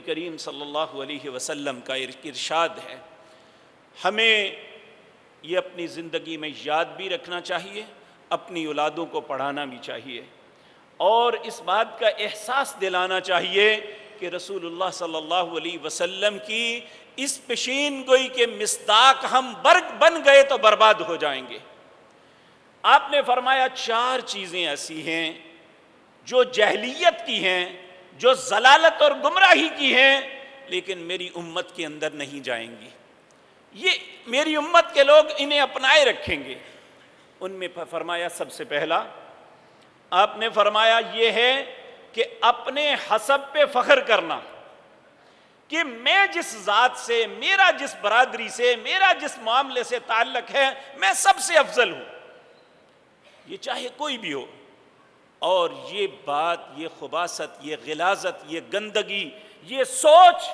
کریم صلی اللہ علیہ وسلم کا ارشاد ہے، ہمیں یہ اپنی زندگی میں یاد بھی رکھنا چاہیے، اپنی اولادوں کو پڑھانا بھی چاہیے، اور اس بات کا احساس دلانا چاہیے کہ رسول اللہ صلی اللہ علیہ وسلم کی اس پیشین گوئی کے مصداق ہم برگ بن گئے تو برباد ہو جائیں گے۔ آپ نے فرمایا 4 چیزیں ایسی ہیں جو جہلیت کی ہیں، جو ضلالت اور گمراہی کی ہیں، لیکن میری امت کے اندر نہیں جائیں گی، یہ میری امت کے لوگ انہیں اپنائے رکھیں گے۔ ان میں فرمایا سب سے پہلا آپ نے فرمایا یہ ہے کہ اپنے حسب پہ فخر کرنا، کہ میں جس ذات سے، میرا جس برادری سے، میرا جس معاملے سے تعلق ہے، میں سب سے افضل ہوں، یہ چاہے کوئی بھی ہو۔ اور یہ بات، یہ خباثت، یہ غلاظت، یہ گندگی، یہ سوچ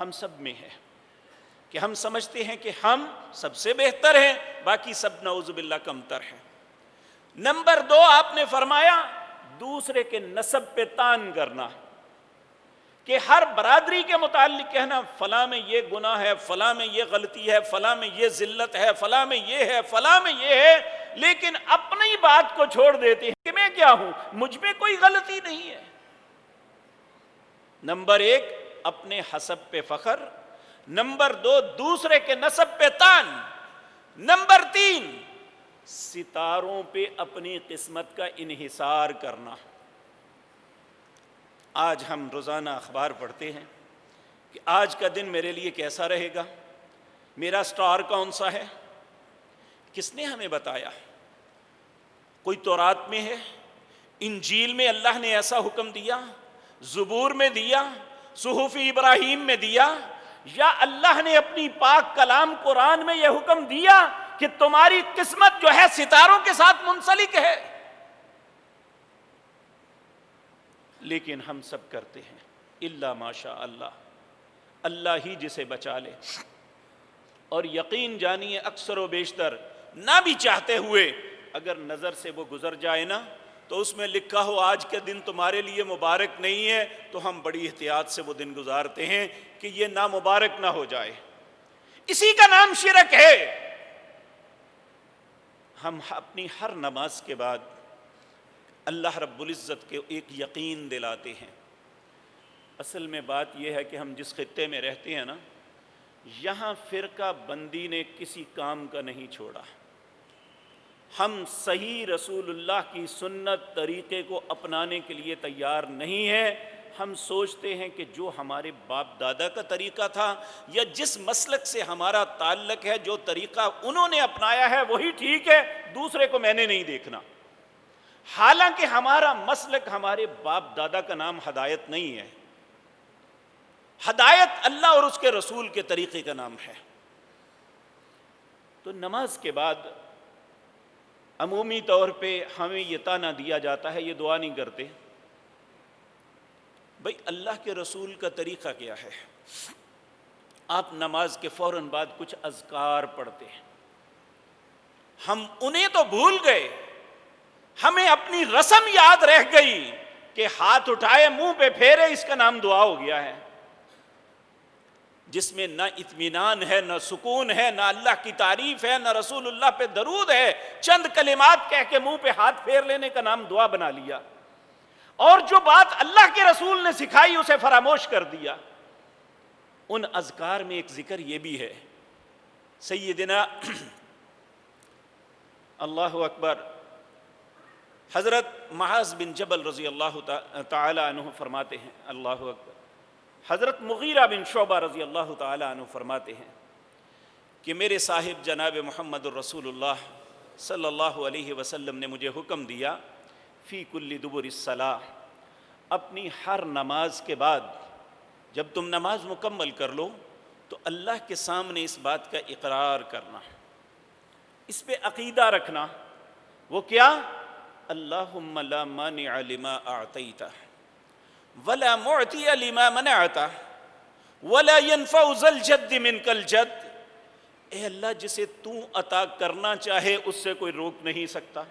ہم سب میں ہے کہ ہم سمجھتے ہیں کہ ہم سب سے بہتر ہیں، باقی سب نعوذ باللہ کمتر ہیں۔ نمبر 2 آپ نے فرمایا دوسرے کے نسب پہ طعن کرنا، کہ ہر برادری کے متعلق کہنا فلاں میں یہ گناہ ہے، فلاں میں یہ غلطی ہے، فلاں میں یہ ذلت ہے، فلاں میں یہ ہے، فلاں میں یہ ہے، لیکن اپنی بات کو چھوڑ دیتے ہیں کہ میں کیا ہوں، مجھ میں کوئی غلطی نہیں ہے۔ نمبر 1 اپنے حسب پہ فخر، نمبر 2 دوسرے کے نسب پہ طعن، نمبر 3 ستاروں پہ اپنی قسمت کا انحصار کرنا۔ آج ہم روزانہ اخبار پڑھتے ہیں کہ آج کا دن میرے لیے کیسا رہے گا، میرا سٹار کون سا ہے، کس نے ہمیں بتایا؟ کوئی تورات میں ہے، انجیل میں اللہ نے ایسا حکم دیا، زبور میں دیا، صحف ابراہیم میں دیا، یا اللہ نے اپنی پاک کلام قرآن میں یہ حکم دیا کہ تمہاری قسمت جو ہے ستاروں کے ساتھ منسلک ہے؟ لیکن ہم سب کرتے ہیں الا ماشاء اللہ، اللہ ہی جسے بچا لے۔ اور یقین جانیے اکثر و بیشتر نہ بھی چاہتے ہوئے اگر نظر سے وہ گزر جائے نا، تو اس میں لکھا ہو آج کے دن تمہارے لیے مبارک نہیں ہے، تو ہم بڑی احتیاط سے وہ دن گزارتے ہیں کہ یہ نامبارک نہ ہو جائے۔ اسی کا نام شرک ہے۔ ہم اپنی ہر نماز کے بعد اللہ رب العزت کے ایک یقین دلاتے ہیں۔ اصل میں بات یہ ہے کہ ہم جس خطے میں رہتے ہیں نا، یہاں فرقہ بندی نے کسی کام کا نہیں چھوڑا۔ ہم صحیح رسول اللہ کی سنت طریقے کو اپنانے کے لیے تیار نہیں ہیں۔ ہم سوچتے ہیں کہ جو ہمارے باپ دادا کا طریقہ تھا، یا جس مسلک سے ہمارا تعلق ہے، جو طریقہ انہوں نے اپنایا ہے وہی ٹھیک ہے، دوسرے کو میں نے نہیں دیکھنا۔ حالانکہ ہمارا مسلک، ہمارے باپ دادا کا نام ہدایت نہیں ہے، ہدایت اللہ اور اس کے رسول کے طریقے کا نام ہے۔ تو نماز کے بعد عمومی طور پہ ہمیں یہ طعنہ دیا جاتا ہے، یہ دعا نہیں کرتے، بھئی اللہ کے رسول کا طریقہ کیا ہے؟ آپ نماز کے فوراً بعد کچھ اذکار پڑھتے ہیں، ہم انہیں تو بھول گئے، ہمیں اپنی رسم یاد رہ گئی کہ ہاتھ اٹھائے منہ پہ پھیرے، اس کا نام دعا ہو گیا ہے، جس میں نہ اطمینان ہے، نہ سکون ہے، نہ اللہ کی تعریف ہے، نہ رسول اللہ پہ درود ہے۔ چند کلمات کہہ کے منہ پہ ہاتھ پھیر لینے کا نام دعا بنا لیا، اور جو بات اللہ کے رسول نے سکھائی اسے فراموش کر دیا۔ ان اذکار میں ایک ذکر یہ بھی ہے، سیدنا اللہ اکبر حضرت معاذ بن جبل رضی اللہ تعالی عنہ فرماتے ہیں، اللہ اکبر، حضرت مغیرہ بن شعبہ رضی اللہ تعالی عنہ فرماتے ہیں کہ میرے صاحب جناب محمد الرسول اللہ صلی اللہ علیہ وسلم نے مجھے حکم دیا، فی کل دبر الصلاۃ، اپنی ہر نماز کے بعد جب تم نماز مکمل کر لو تو اللہ کے سامنے اس بات کا اقرار کرنا، اس پہ عقیدہ رکھنا۔ وہ کیا؟ اللہم لا مانع لما اعطیت ولا معطی لما منعت ولا ينفع ذا الجد منک الجد، اے اللہ جسے تو عطا کرنا چاہے اس سے کوئی روک نہیں سکتا،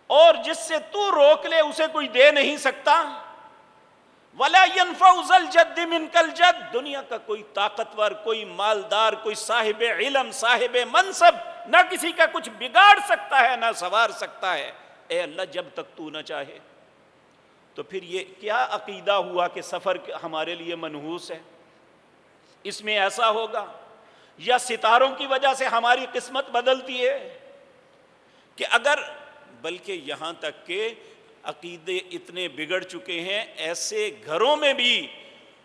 اور جس سے تو روک لے اسے کوئی دے نہیں سکتا، ولا ينفع ذا الجد منك الجد، دنیا کا کوئی طاقتور، کوئی مالدار، کوئی صاحب علم، صاحب منصب نہ کسی کا کچھ بگاڑ سکتا ہے نہ سنوار سکتا ہے، اے اللہ جب تک تو نہ چاہے۔ تو پھر یہ کیا عقیدہ ہوا کہ سفر ہمارے لیے منحوس ہے؟ اس میں ایسا ہوگا یا ستاروں کی وجہ سے ہماری قسمت بدلتی ہے کہ اگر، بلکہ یہاں تک کہ عقیدے اتنے بگڑ چکے ہیں، ایسے گھروں میں بھی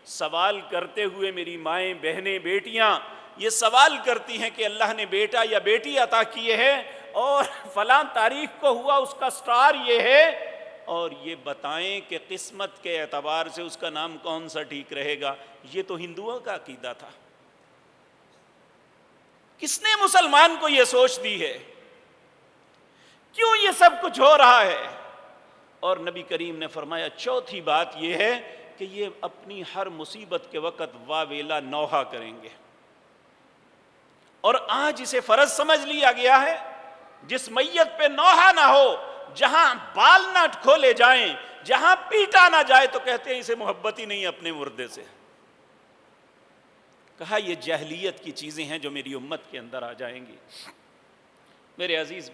سوال کرتے ہوئے میری مائیں، بہنیں، بیٹیاں یہ سوال کرتی ہیں کہ اللہ نے بیٹا یا بیٹی عطا کیے ہیں اور فلاں تاریخ کو ہوا، اس کا سٹار یہ ہے، اور یہ بتائیں کہ قسمت کے اعتبار سے اس کا نام کون سا ٹھیک رہے گا۔ یہ تو ہندوؤں کا عقیدہ تھا۔ کس نے مسلمان کو یہ سوچ دی ہے؟ کیوں یہ سب کچھ ہو رہا ہے؟ اور نبی کریم نے فرمایا چوتھی بات یہ ہے کہ یہ اپنی ہر مصیبت کے وقت واویلا نوحہ کریں گے، اور آج اسے فرض سمجھ لیا گیا ہے، جس میت پہ نوحہ نہ ہو، جہاں بال نہ کھولے جائیں، جہاں پیٹا نہ جائے، تو کہتے ہیں اسے محبت ہی نہیں اپنے مردے سے۔ کہا یہ جاہلیت کی چیزیں ہیں جو میری امت کے اندر آ جائیں گی۔ میرے عزیز